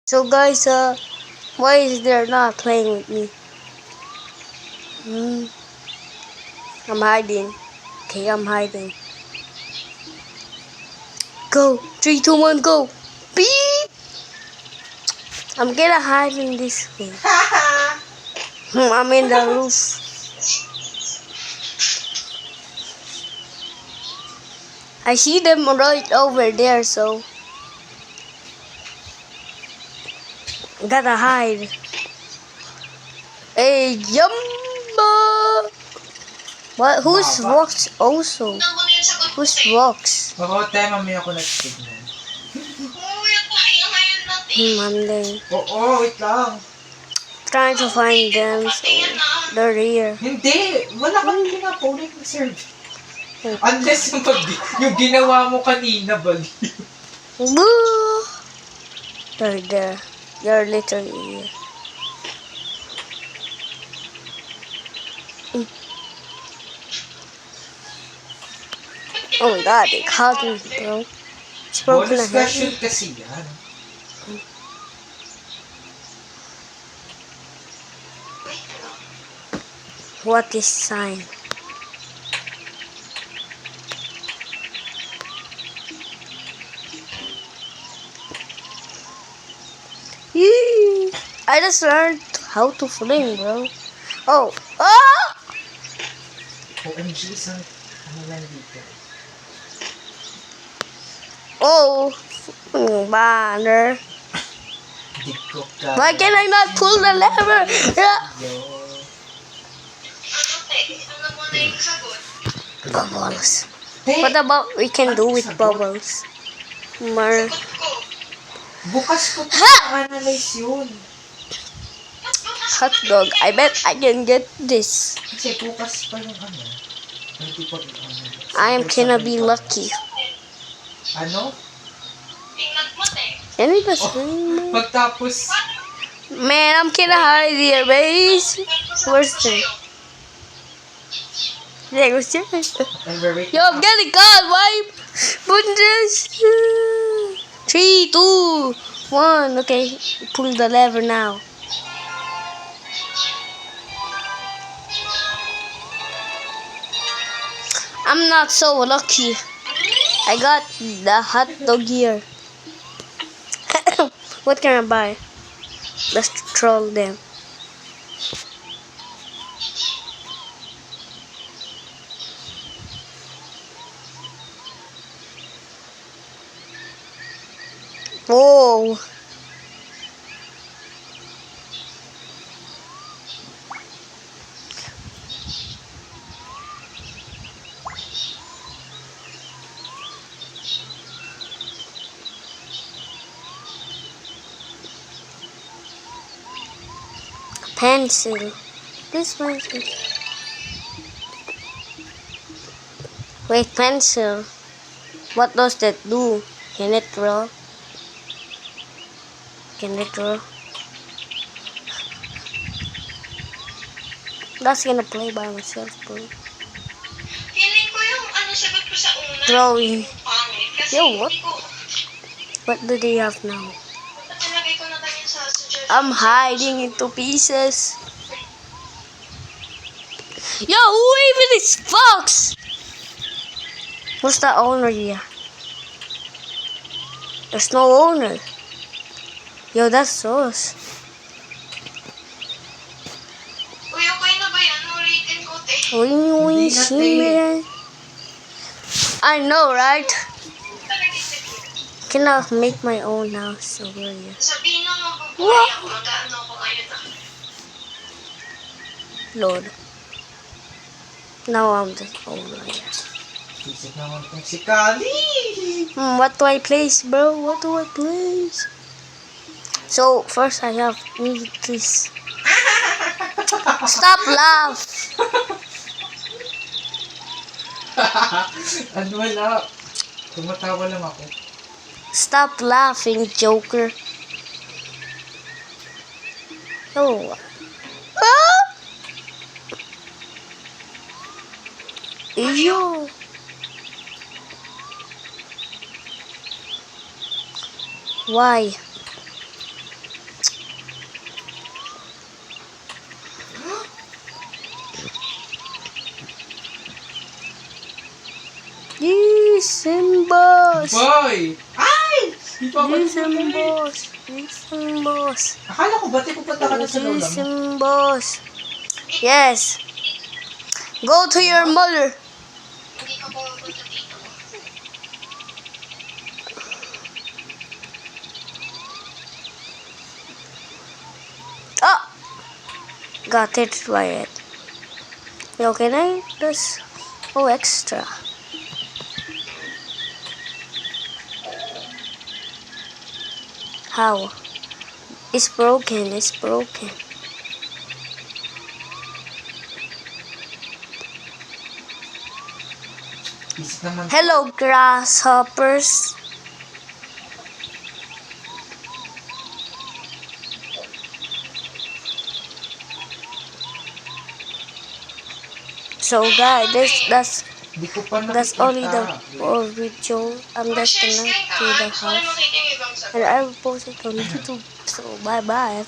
So guys, why is there not playing with me? I'm hiding. Okay, I'm hiding. Go! 3, 2, 1, go! Beep! I'm gonna hide in this thing. I'm in the roof. I see them right over there, so gotta hide. Hey, Jumbo! What? Who's rocks also? Who's rocks? Oo, tayo mamaya ako nag-signal. I'm there. Oo, wait lang. Trying to find them, so they're here. Hindi! Wala kang pinapaulit na sir. Unless yung ginawa mo kanina, bali. Woo! They're there. They're literally here. Oh my god, they caught me, bro. It's broken Bonus ahead. question kasi yan. What is sign? Yee! I just learned how to fling, bro. Oh! Ah! OMG, isang ano lang dito. Oh! Banner. Di ko ka. Why can I not pull the lever? Yeah. Bubbles. What about we can do with bubbles? Mar. Bukas ko pa-analyze yun. Hot dog. I bet I can get this. Kasi bukas pa yung ano. Hindi ko i-analyze. I am gonna be lucky. Ano? Can we just win? Pagtapos, Man, I'm gonna hide here, base. Where's the? Yeah, where's the? I'm very... Yo, I'm getting caught. Why? Put this. 3, 2, 1. Okay, pull the lever now. I'm not so lucky. I got the hot dog here. What can I buy? Let's troll them. Whoa. Pencil. This pencil. Wait, pencil. What does that do? Can it draw? Can it draw? That's gonna play by myself, bro. Feeling ko yung ano sagot ko sa una. Drawing. Pangit. Kasi Yo, what? hindi ko, What do they have now? ba't nilagay ko na ganyan sa suggestion? I'm hiding into pieces. Yo, who even is Fox? Who's the owner here? There's no owner. Yo, that's us. Uy, okay na ba yan? Ulitin ko, te. We see me. I know, right? Can I make my own house over here? Sabihin lang mabubuhay ako. Mag-ano ako ngayon ah. Lord. Now I'm the owner. isip naman kung si Kali. What do I place, bro? What do I place? So first I have need this. Stop laugh. Ano wala? Tumatawa lang ako. Stop laughing, Joker. Oh. Ah! Ew. Why? Listen, boss. Boy! Ay! Di pa ako Listen, nagsabi. boss. Listen, boss. Akala ko ba pupunta ka na sa lola mo? Listen, boss. Yes. Go to your mother. Hindi ka pumunta dito. Oh! Got it right. Yo, can I just... Oh, extra. How? It's broken. It's broken. Isip naman. Hello, grasshoppers. So, guys, Di ko pa that's only the nakikita. video. I'm just Mag-share gonna screen to ka. the Gusto ko na house, makita yung ibang sagot. and I will post it on YouTube. So, bye bye.